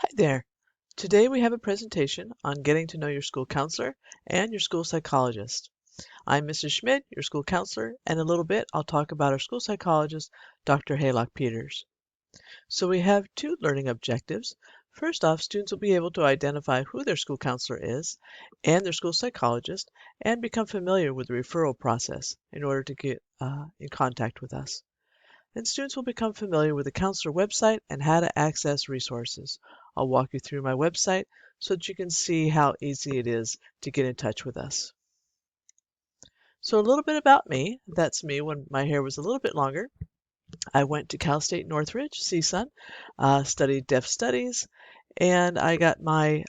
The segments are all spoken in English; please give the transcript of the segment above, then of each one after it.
Hi there. Today we have a presentation on getting to know your school counselor and your school psychologist. I'm Mrs. Schmidt, your school counselor, and in a little bit I'll talk about our school psychologist, Dr. Haylock Peters. So we have two learning objectives. First off, students will be able to identify who their school counselor is and their school psychologist and become familiar with the referral process in order to get in contact with us. And students will become familiar with the counselor website and how to access resources. I'll walk you through my website so that you can see how easy it is to get in touch with us. So a little bit about me. That's me when my hair was a little bit longer. I went to Cal State Northridge, CSUN, studied deaf studies, and I got my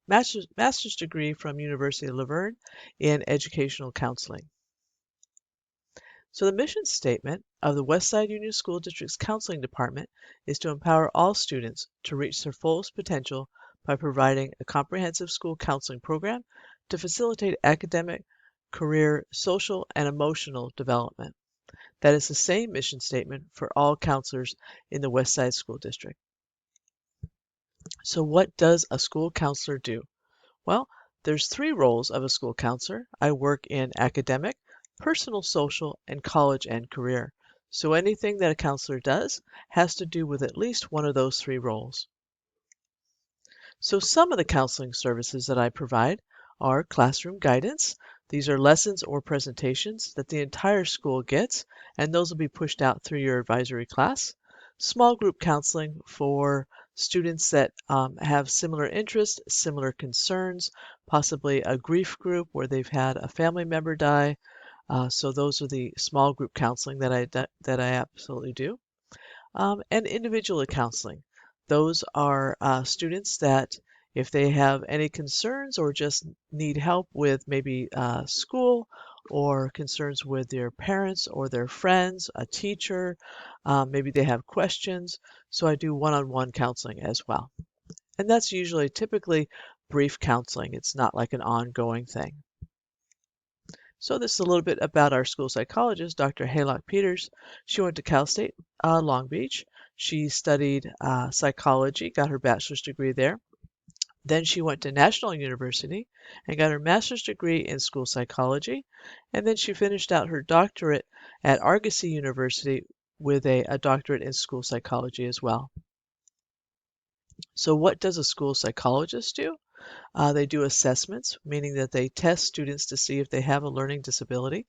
master's degree from University of La Verne in educational counseling. So the mission statement of the Westside Union School District's Counseling Department is to empower all students to reach their fullest potential by providing a comprehensive school counseling program to facilitate academic, career, social, and emotional development. That is the same mission statement for all counselors in the Westside School District. So what does a school counselor do? Well, there's three roles of a school counselor. I work in academic, personal, social, and college and career. So anything that a counselor does has to do with at least one of those three roles. So some of the counseling services that I provide are classroom guidance. These are lessons or presentations that the entire school gets, and those will be pushed out through your advisory class. Small group counseling for students that have similar interests, similar concerns, possibly a grief group where they've had a family member die. So those are the small group counseling that I absolutely do. And individual counseling. Those are students that, if they have any concerns or just need help with maybe school or concerns with their parents or their friends, a teacher, maybe they have questions. So I do one-on-one counseling as well. And that's usually typically brief counseling. It's not like an ongoing thing. So this is a little bit about our school psychologist, Dr. Haylock Peters. She went to Cal State Long Beach. She studied psychology, got her bachelor's degree there. Then she went to National University and got her master's degree in school psychology. And then she finished out her doctorate at Argosy University with a doctorate in school psychology as well. So what does a school psychologist do? They do assessments, meaning that they test students to see if they have a learning disability.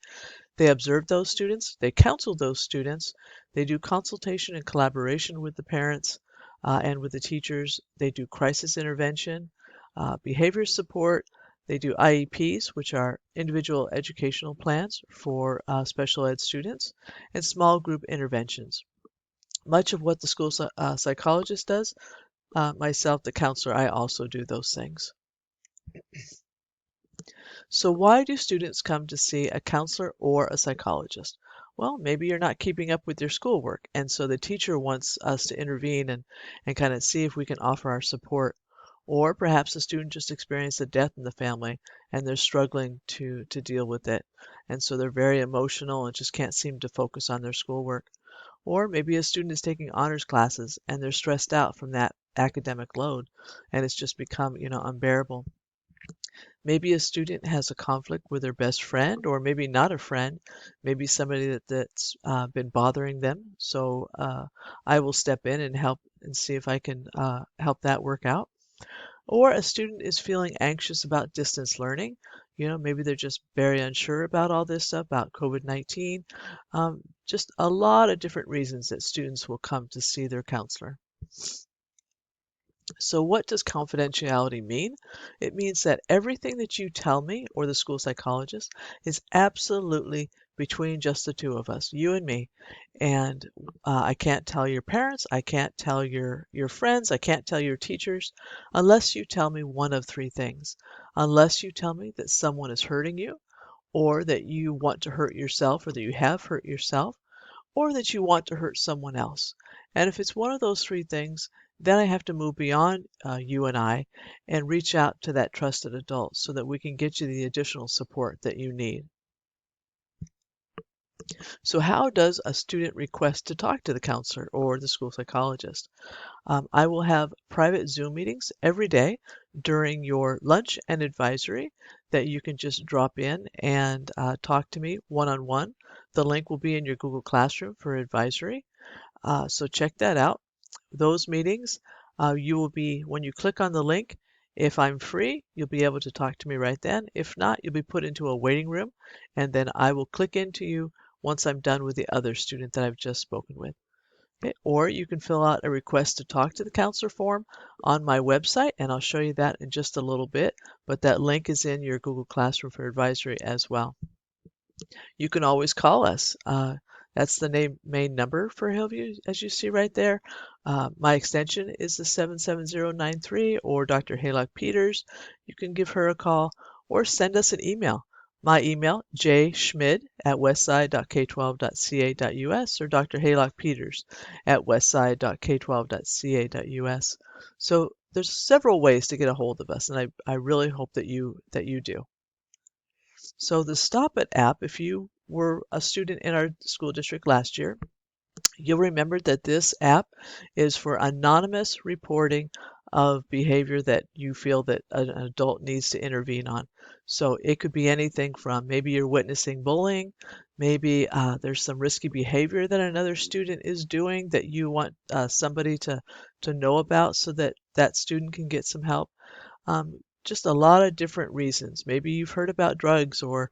They observe those students, they counsel those students, they do consultation and collaboration with the parents and with the teachers. They do crisis intervention, behavior support. They do IEPs, which are individual educational plans for special ed students, and small group interventions. Much of what the school psychologist does, myself, the counselor, I also do those things. So why do students come to see a counselor or a psychologist? Well, maybe you're not keeping up with your schoolwork, and so the teacher wants us to intervene and kind of see if we can offer our support. Or perhaps a student just experienced a death in the family and they're struggling to deal with it. And so they're very emotional and just can't seem to focus on their schoolwork. Or maybe a student is taking honors classes and they're stressed out from that academic load and it's just become, unbearable. Maybe a student has a conflict with their best friend, or maybe not a friend, maybe somebody that's been bothering them. So I will step in and help and see if I can help that work out. Or a student is feeling anxious about distance learning. Maybe they're just very unsure about all this stuff, about COVID-19. Just a lot of different reasons that students will come to see their counselor. So what does confidentiality mean? It means that everything that you tell me or the school psychologist is absolutely between just the two of us, you and me. And I can't tell your parents, I can't tell your friends, I can't tell your teachers unless you tell me one of three things. Unless you tell me that someone is hurting you, or that you want to hurt yourself, or that you have hurt yourself, or that you want to hurt someone else. And if it's one of those three things, then I have to move beyond you and I and reach out to that trusted adult so that we can get you the additional support that you need. So how does a student request to talk to the counselor or the school psychologist? I will have private Zoom meetings every day during your lunch and advisory that you can just drop in and talk to me one-on-one. The link will be in your Google Classroom for advisory. So check that out. Those meetings, you will be, when you click on the link, if I'm free, you'll be able to talk to me right then. If not, you'll be put into a waiting room, and then I will click into you once I'm done with the other student that I've just spoken with. Okay, or you can fill out a request to talk to the counselor form on my website, and I'll show you that in just a little bit, but that link is in your Google Classroom for Advisory as well. You can always call us. That's the main number for Hillview, as you see right there. My extension is the 77093 or Dr. Haylock Peters. You can give her a call or send us an email. My email, jschmid@westside.k12.ca.us or Dr. Haylock Peters at westside.k12.ca.us. So there's several ways to get a hold of us, and I really hope that you do. So the Stop It app, if you were a student in our school district last year, you'll remember that this app is for anonymous reporting of behavior that you feel that an adult needs to intervene on. So it could be anything from maybe you're witnessing bullying, maybe there's some risky behavior that another student is doing that you want somebody to know about so that that student can get some help. Just a lot of different reasons. Maybe you've heard about drugs or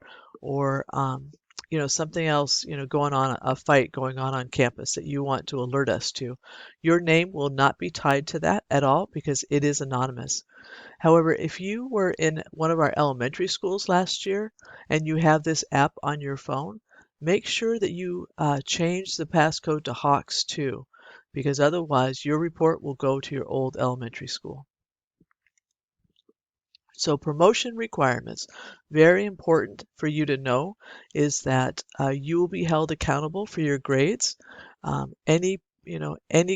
something else, going on, a fight going on campus that you want to alert us to. Your name will not be tied to that at all because it is anonymous. However, if you were in one of our elementary schools last year and you have this app on your phone, make sure that you change the passcode to Hawks 2 because otherwise your report will go to your old elementary school. So promotion requirements, very important for you to know is that you will be held accountable for your grades. Any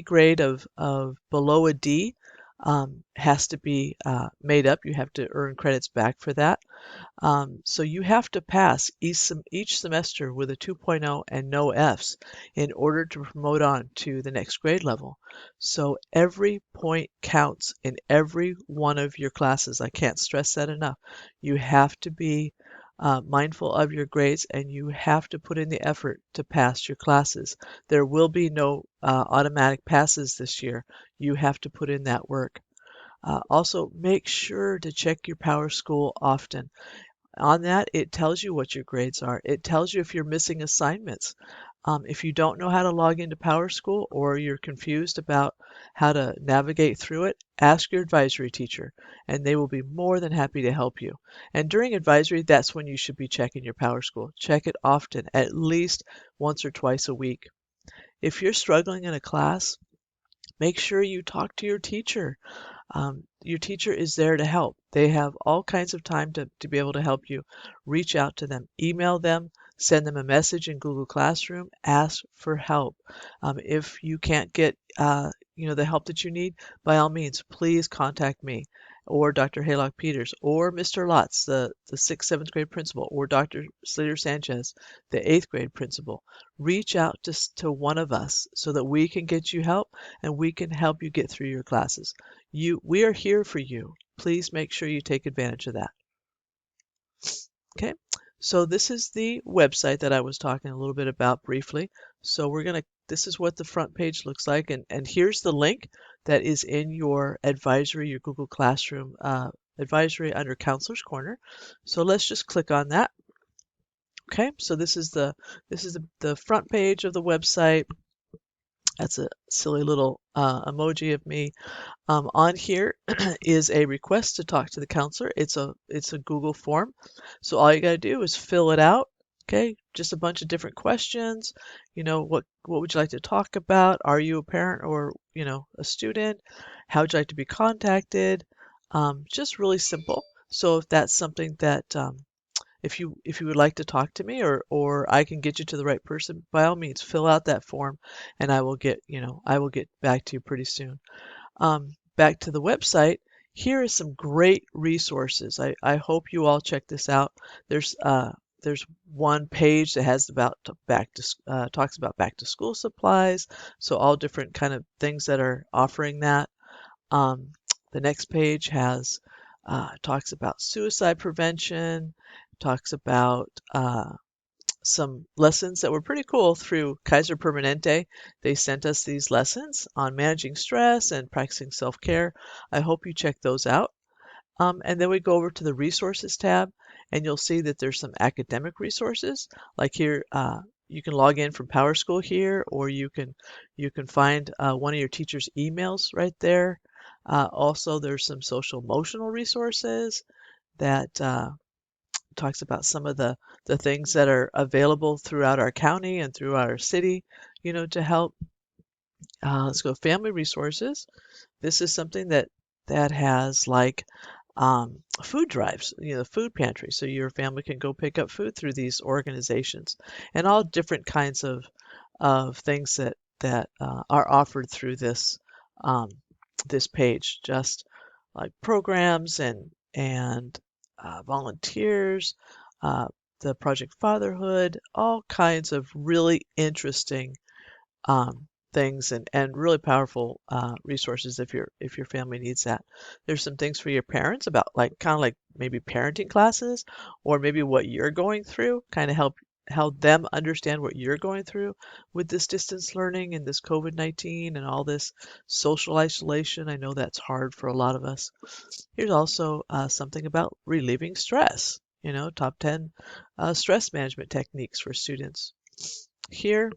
grade of below a D has to be made up. You have to earn credits back for that. So you have to pass each semester with a 2.0 and no Fs in order to promote on to the next grade level. So every point counts in every one of your classes. I can't stress that enough. You have to be mindful of your grades and you have to put in the effort to pass your classes. There will be no automatic passes this year. You have to put in that work. Also, make sure to check your PowerSchool often. On that, it tells you what your grades are. It tells you if you're missing assignments. If you don't know how to log into PowerSchool or you're confused about how to navigate through it, ask your advisory teacher and they will be more than happy to help you. And during advisory, that's when you should be checking your PowerSchool. Check it often, at least once or twice a week. If you're struggling in a class, make sure you talk to your teacher. Your teacher is there to help. They have all kinds of time to be able to help you. Reach out to them, email them, send them a message in Google Classroom, ask for help. If you can't get the help that you need, by all means, please contact me or Dr. Haylock Peters or Mr. Lotz, the 6th, 7th grade principal, or Dr. Slater Sanchez, the 8th grade principal. Reach out to one of us so that we can get you help and we can help you get through your classes. We are here for you. Please make sure you take advantage of that. Okay, so this is the website that I was talking a little bit about briefly. So this is what the front page looks like, and here's the link that is in your advisory, your Google Classroom advisory under Counselor's Corner. So let's just click on that. Okay, so this is the front page of the website. That's a silly little emoji of me. On here is a request to talk to the counselor. It's a Google form. So all you got to do is fill it out. Okay, just a bunch of different questions. What would you like to talk about? Are you a parent or a student? How would you like to be contacted? Just really simple. So if that's something that if you would like to talk to me or I can get you to the right person, by all means fill out that form and I will get back to you pretty soon. Back to the website, here is some great resources. I hope you all check this out. There's there's one page that has talks about back to school supplies, so all different kind of things that are offering that. Um, the next page has talks about suicide prevention, talks about some lessons that were pretty cool through Kaiser Permanente. They sent us these lessons on managing stress and practicing self-care. I hope you check those out. And then we go over to the resources tab, and you'll see that there's some academic resources. Like here, you can log in from PowerSchool here, or you can find one of your teacher's emails right there. Also, there's some social emotional resources that talks about some of the things that are available throughout our county and through our city, to help. Let's go family resources. This is something that has like food drives, food pantry, so your family can go pick up food through these organizations, and all different kinds of things that are offered through um, this page, just like programs and volunteers, uh, the Project Fatherhood, all kinds of really interesting things and really powerful resources if your family needs that. There's some things for your parents about like kind of like maybe parenting classes or maybe what you're going through, kind of help them understand what you're going through with this distance learning and this COVID-19 and all this social isolation. I know that's hard for a lot of us. Here's also something about relieving stress, top 10 stress management techniques for students. Here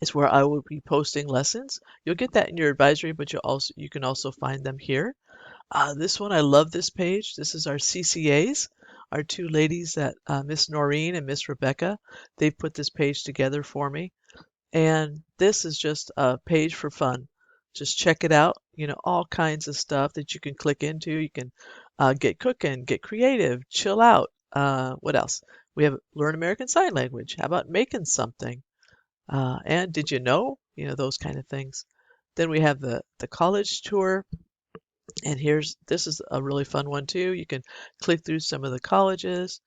is where I will be posting lessons. You'll get that in your advisory, but you can also find them here. This one, I love this page. This is our CCAs, our two ladies that Miss Noreen and Miss Rebecca. They've put this page together for me. And this is just a page for fun. Just check it out. All kinds of stuff that you can click into. You can get cooking, get creative, chill out. What else? We have Learn American Sign Language. How about making something? And did you know? Those kind of things. Then we have the college tour. And this is a really fun one too. You can click through some of the colleges.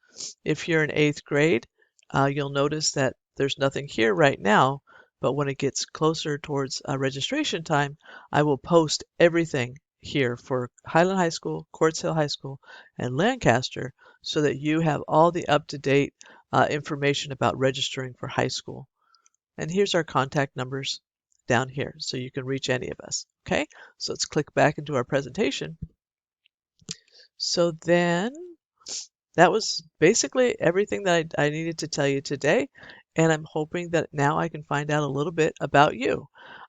If you're in 8th grade, you'll notice that there's nothing here right now, but when it gets closer towards registration time, I will post everything here for Highland High School, Quartz Hill High School, and Lancaster so that you have all the up-to-date information about registering for high school. And here's our contact numbers down here, so you can reach any of us. Okay, so let's click back into our presentation. So then that was basically everything that I needed to tell you today, and I'm hoping that now I can find out a little bit about you.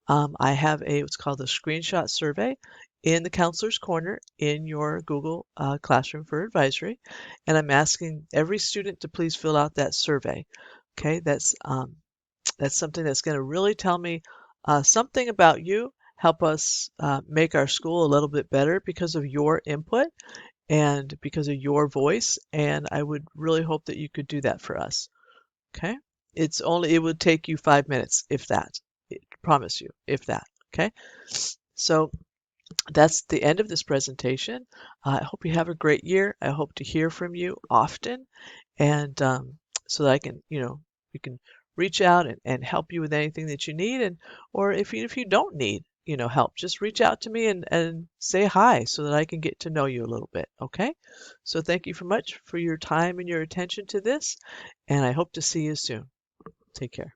I have what's called a screenshot survey in the Counselor's Corner in your Google Classroom for Advisory, and I'm asking every student to please fill out that survey. Okay, that's something that's going to really tell me something about you, help us make our school a little bit better because of your input and because of your voice. And I would really hope that you could do that for us. Okay. It would take you 5 minutes, if that. I promise you, if that. Okay. So that's the end of this presentation. I hope you have a great year. I hope to hear from you often, and so that I can, we can reach out and help you with anything that you need, or if you don't need, help, just reach out to me and say hi so that I can get to know you a little bit. Okay. So thank you so much for your time and your attention to this, and I hope to see you soon. Take care.